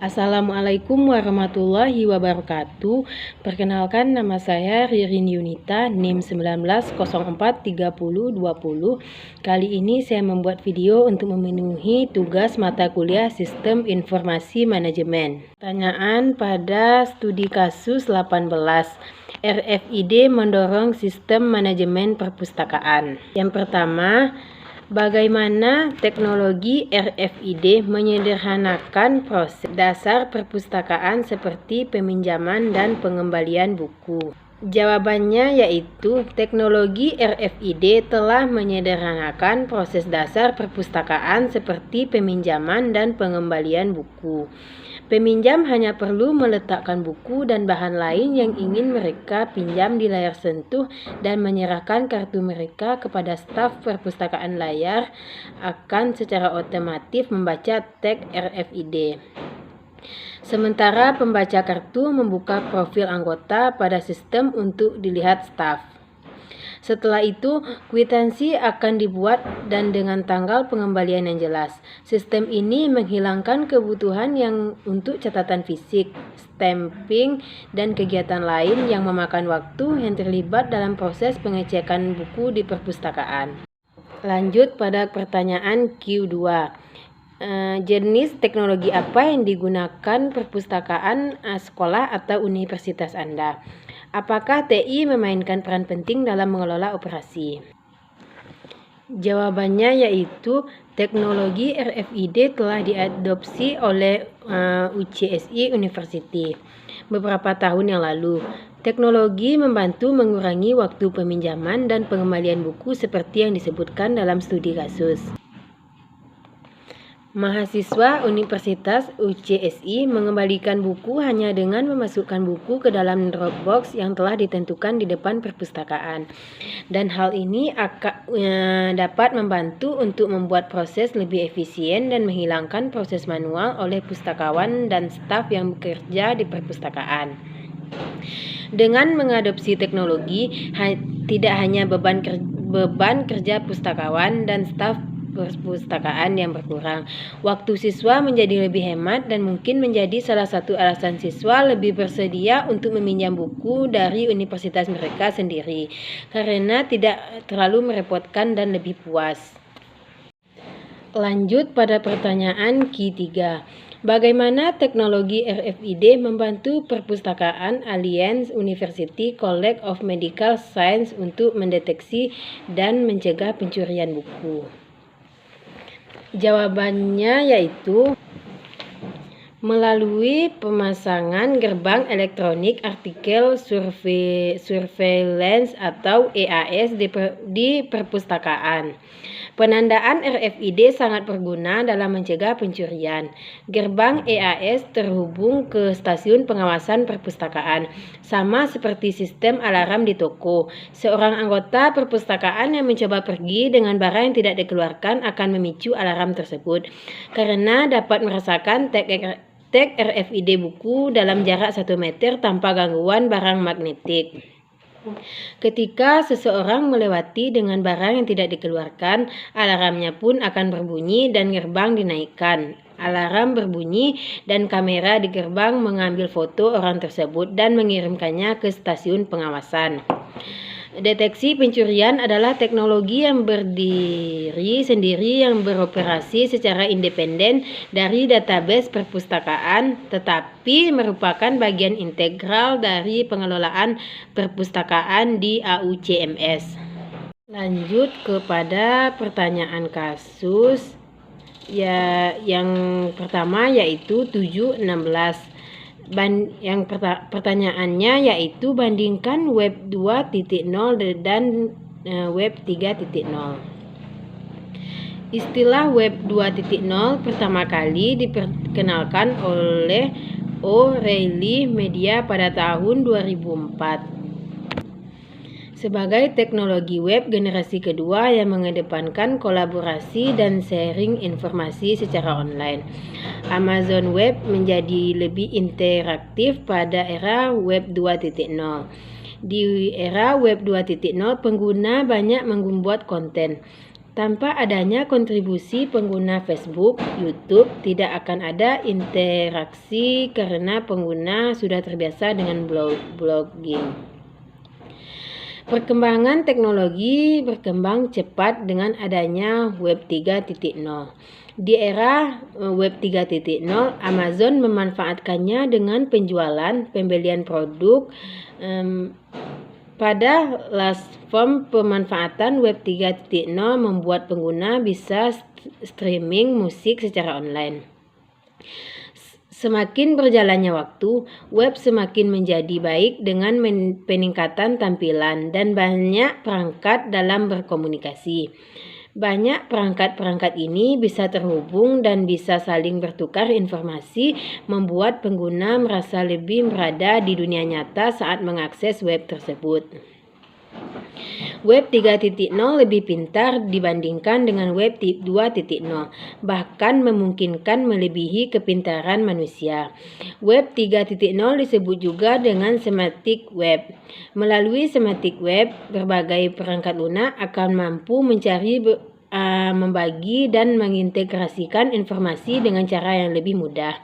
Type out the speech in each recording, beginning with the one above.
Assalamualaikum warahmatullahi wabarakatuh. Perkenalkan, nama saya Ririn Yunita, NIM 19043020. Kali ini saya membuat video untuk memenuhi tugas mata kuliah Sistem Informasi Manajemen. Pertanyaan pada studi kasus 18. RFID mendorong sistem manajemen perpustakaan. Yang pertama, bagaimana teknologi RFID menyederhanakan proses dasar perpustakaan seperti peminjaman dan pengembalian buku? Jawabannya yaitu teknologi RFID telah menyederhanakan proses dasar perpustakaan seperti peminjaman dan pengembalian buku. Peminjam hanya perlu meletakkan buku dan bahan lain yang ingin mereka pinjam di layar sentuh dan menyerahkan kartu mereka kepada staf perpustakaan. Layar akan secara otomatis membaca tag RFID. Sementara pembaca kartu membuka profil anggota pada sistem untuk dilihat staf. Setelah itu, kwitansi akan dibuat dan dengan tanggal pengembalian yang jelas. Sistem ini menghilangkan kebutuhan yang untuk catatan fisik, stamping, dan kegiatan lain yang memakan waktu yang terlibat dalam proses pengecekan buku di perpustakaan. Lanjut pada pertanyaan Q2. Jenis teknologi apa yang digunakan perpustakaan sekolah atau universitas Anda? Apakah TI memainkan peran penting dalam mengelola operasi? Jawabannya yaitu teknologi RFID telah diadopsi oleh UCSI University beberapa tahun yang lalu. Teknologi membantu mengurangi waktu peminjaman dan pengembalian buku seperti yang disebutkan dalam studi kasus. Mahasiswa Universitas UCSI mengembalikan buku hanya dengan memasukkan buku ke dalam Dropbox yang telah ditentukan di depan perpustakaan. Dan hal ini dapat membantu untuk membuat proses lebih efisien dan menghilangkan proses manual oleh pustakawan dan staf yang bekerja di perpustakaan. Dengan mengadopsi teknologi, tidak hanya beban kerja pustakawan dan staf perpustakaan yang berkurang, waktu siswa menjadi lebih hemat dan mungkin menjadi salah satu alasan siswa lebih bersedia untuk meminjam buku dari universitas mereka sendiri karena tidak terlalu merepotkan dan lebih puas. Lanjut pada pertanyaan Q3. Bagaimana teknologi RFID membantu perpustakaan Alliance University College of Medical Science untuk mendeteksi dan mencegah pencurian buku? Jawabannya yaitu melalui pemasangan gerbang elektronik artikel surveillance atau EAS di perpustakaan. Penandaan RFID sangat berguna dalam mencegah pencurian. Gerbang EAS terhubung ke stasiun pengawasan perpustakaan, sama seperti sistem alarm di toko. Seorang anggota perpustakaan yang mencoba pergi dengan barang yang tidak dikeluarkan akan memicu alarm tersebut, karena dapat merasakan tag RFID buku dalam jarak 1 meter tanpa gangguan barang magnetik. Ketika seseorang melewati dengan barang yang tidak dikeluarkan, alarmnya pun akan berbunyi dan gerbang dinaikkan. Alarm berbunyi dan kamera di gerbang mengambil foto orang tersebut dan mengirimkannya ke stasiun pengawasan. Deteksi pencurian adalah teknologi yang berdiri sendiri yang beroperasi secara independen dari database perpustakaan, tetapi merupakan bagian integral dari pengelolaan perpustakaan di AUCMS. Lanjut kepada pertanyaan kasus. Yang pertama yaitu 7.16. Pertanyaannya yaitu bandingkan web 2.0 dan web 3.0. Istilah web 2.0 pertama kali diperkenalkan oleh O'Reilly Media pada tahun 2004. Sebagai teknologi web generasi kedua yang mengedepankan kolaborasi dan sharing informasi secara online, Amazon Web menjadi lebih interaktif pada era Web 2.0. Di era Web 2.0, pengguna banyak membuat konten. Tanpa adanya kontribusi pengguna Facebook, YouTube, tidak akan ada interaksi karena pengguna sudah terbiasa dengan blogging. Perkembangan teknologi berkembang cepat dengan adanya Web 3.0. Di era Web 3.0, Amazon memanfaatkannya dengan pembelian produk. Pada platform pemanfaatan Web 3.0 membuat pengguna bisa streaming musik secara online. Semakin berjalannya waktu, web semakin menjadi baik dengan peningkatan tampilan dan banyak perangkat dalam berkomunikasi. Banyak perangkat-perangkat ini bisa terhubung dan bisa saling bertukar informasi, membuat pengguna merasa lebih berada di dunia nyata saat mengakses web tersebut. Web 3.0 lebih pintar dibandingkan dengan Web 2.0, bahkan memungkinkan melebihi kepintaran manusia. Web 3.0 disebut juga dengan semantic web. Melalui semantic web, berbagai perangkat lunak akan mampu mencari, membagi, dan mengintegrasikan informasi dengan cara yang lebih mudah.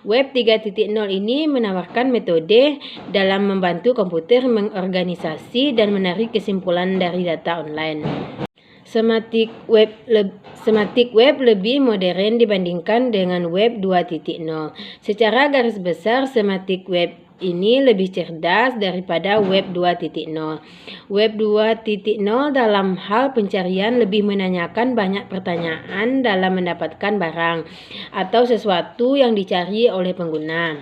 Web 3.0 ini menawarkan metode dalam membantu komputer mengorganisasi dan menarik kesimpulan dari data online. Semantic web lebih modern dibandingkan dengan Web 2.0. Secara garis besar, semantic web ini lebih cerdas daripada Web 2.0. Web 2.0 dalam hal pencarian lebih menanyakan banyak pertanyaan dalam mendapatkan barang atau sesuatu yang dicari oleh pengguna.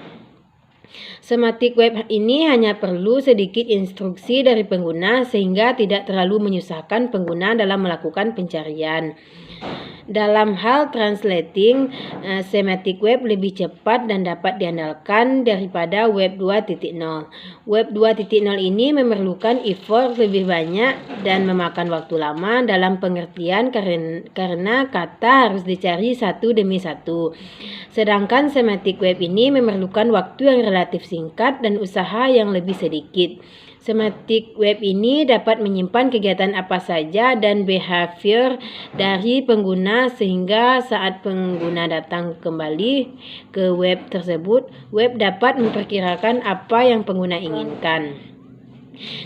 Semantic web ini hanya perlu sedikit instruksi dari pengguna sehingga tidak terlalu menyusahkan pengguna dalam melakukan pencarian. Dalam hal translating, semantic web lebih cepat dan dapat diandalkan daripada Web 2.0. Web 2.0 ini memerlukan effort lebih banyak dan memakan waktu lama dalam pengertian karena kata harus dicari satu demi satu. Sedangkan semantic web ini memerlukan waktu yang relatif singkat dan usaha yang lebih sedikit. Semantic web ini dapat menyimpan kegiatan apa saja dan behavior dari pengguna sehingga saat pengguna datang kembali ke web tersebut, web dapat memperkirakan apa yang pengguna inginkan.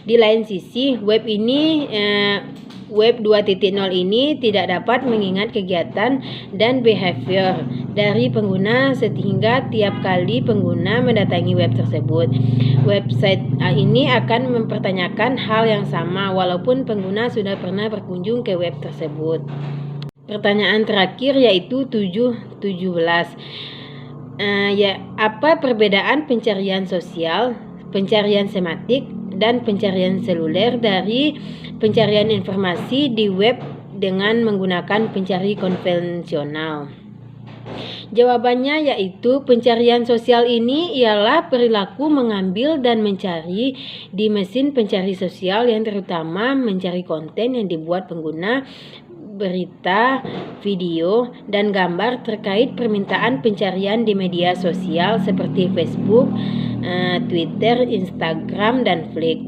Di lain sisi, Web 2.0 ini tidak dapat mengingat kegiatan dan behavior dari pengguna sehingga tiap kali pengguna mendatangi web tersebut, website ini akan mempertanyakan hal yang sama walaupun pengguna sudah pernah berkunjung ke web tersebut. Pertanyaan terakhir yaitu 17. Apa perbedaan pencarian sosial, pencarian semantik, dan pencarian seluler dari pencarian informasi di web dengan menggunakan pencari konvensional? Jawabannya yaitu pencarian sosial ini ialah perilaku mengambil dan mencari di mesin pencari sosial yang terutama mencari konten yang dibuat pengguna, berita, video, dan gambar terkait permintaan pencarian di media sosial seperti Facebook, Twitter, Instagram, dan Flickr.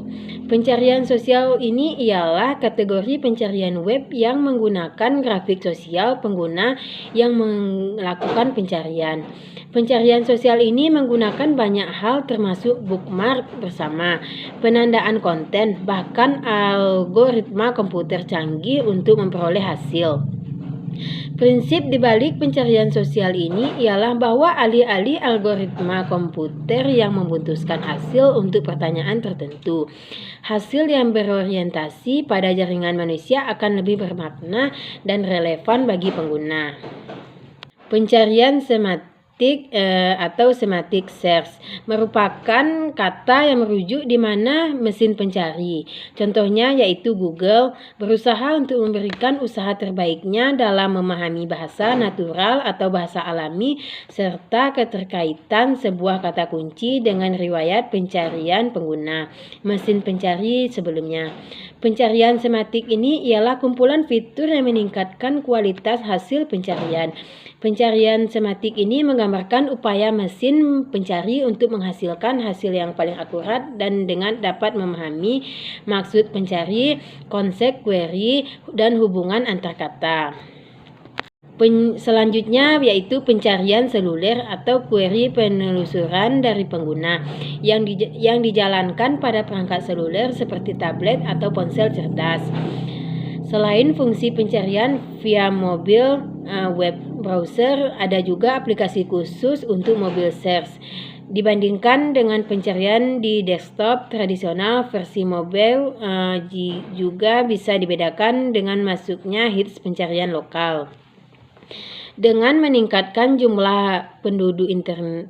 Pencarian sosial ini ialah kategori pencarian web yang menggunakan grafik sosial pengguna yang melakukan pencarian. Pencarian sosial ini menggunakan banyak hal termasuk bookmark bersama, penandaan konten, bahkan algoritma komputer canggih untuk memperoleh hasil. Prinsip dibalik pencarian sosial ini ialah bahwa alih-alih algoritma komputer yang memutuskan hasil untuk pertanyaan tertentu, hasil yang berorientasi pada jaringan manusia akan lebih bermakna dan relevan bagi pengguna. Pencarian semantik atau semantic search merupakan kata yang merujuk di mana mesin pencari, contohnya yaitu Google, berusaha untuk memberikan usaha terbaiknya dalam memahami bahasa natural atau bahasa alami serta keterkaitan sebuah kata kunci dengan riwayat pencarian pengguna mesin pencari sebelumnya. Pencarian semantik ini ialah kumpulan fitur yang meningkatkan kualitas hasil pencarian. Pencarian semantik ini menggambarkan menggambarkan upaya mesin pencari untuk menghasilkan hasil yang paling akurat dan dengan dapat memahami maksud pencari, konsep query, dan hubungan antar kata. Selanjutnya yaitu pencarian seluler atau query penelusuran dari pengguna yang dijalankan pada perangkat seluler seperti tablet atau ponsel cerdas. Selain fungsi pencarian via mobil web browser, ada juga aplikasi khusus untuk mobile search. Dibandingkan dengan pencarian di desktop tradisional, versi mobile juga bisa dibedakan dengan masuknya hits pencarian lokal. Dengan meningkatkan jumlah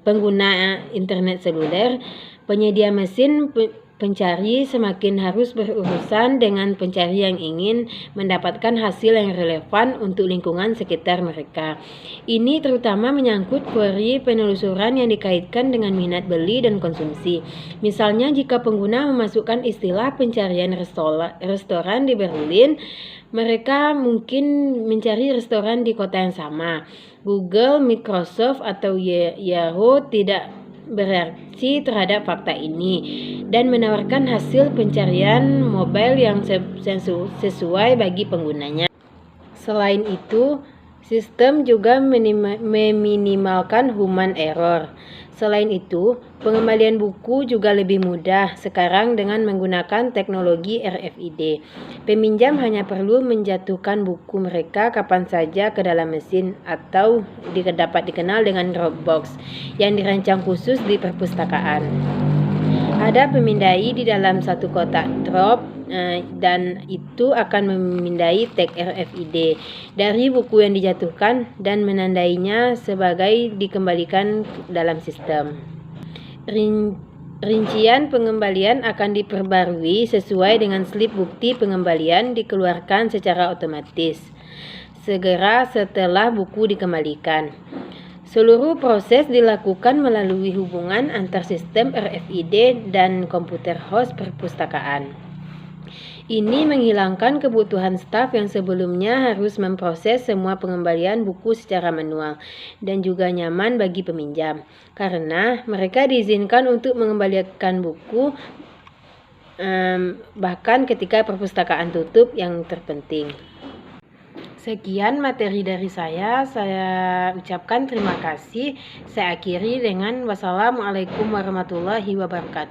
pengguna internet seluler, penyedia mesin pencari semakin harus berurusan dengan pencari yang ingin mendapatkan hasil yang relevan untuk lingkungan sekitar mereka. Ini terutama menyangkut query penelusuran yang dikaitkan dengan minat beli dan konsumsi. Misalnya jika pengguna memasukkan istilah pencarian restoran di Berlin, mereka mungkin mencari restoran di kota yang sama. Google, Microsoft, atau Yahoo tidak bereaksi terhadap fakta ini dan menawarkan hasil pencarian mobile yang sesuai bagi penggunanya. Selain itu, sistem juga meminimalkan human error. Selain itu, pengembalian buku juga lebih mudah sekarang dengan menggunakan teknologi RFID. Peminjam hanya perlu menjatuhkan buku mereka kapan saja ke dalam mesin atau dapat dikenal dengan Dropbox yang dirancang khusus di perpustakaan. Ada pemindai di dalam satu kotak drop dan itu akan memindai tag RFID dari buku yang dijatuhkan dan menandainya sebagai dikembalikan dalam sistem. Rincian pengembalian akan diperbarui sesuai dengan slip bukti pengembalian dikeluarkan secara otomatis segera setelah buku dikembalikan. Seluruh proses dilakukan melalui hubungan antar sistem RFID dan komputer host perpustakaan. Ini menghilangkan kebutuhan staf yang sebelumnya harus memproses semua pengembalian buku secara manual dan juga nyaman bagi peminjam, karena mereka diizinkan untuk mengembalikan buku bahkan ketika perpustakaan tutup yang terpenting. Sekian materi dari saya ucapkan terima kasih. Saya akhiri dengan wassalamualaikum warahmatullahi wabarakatuh.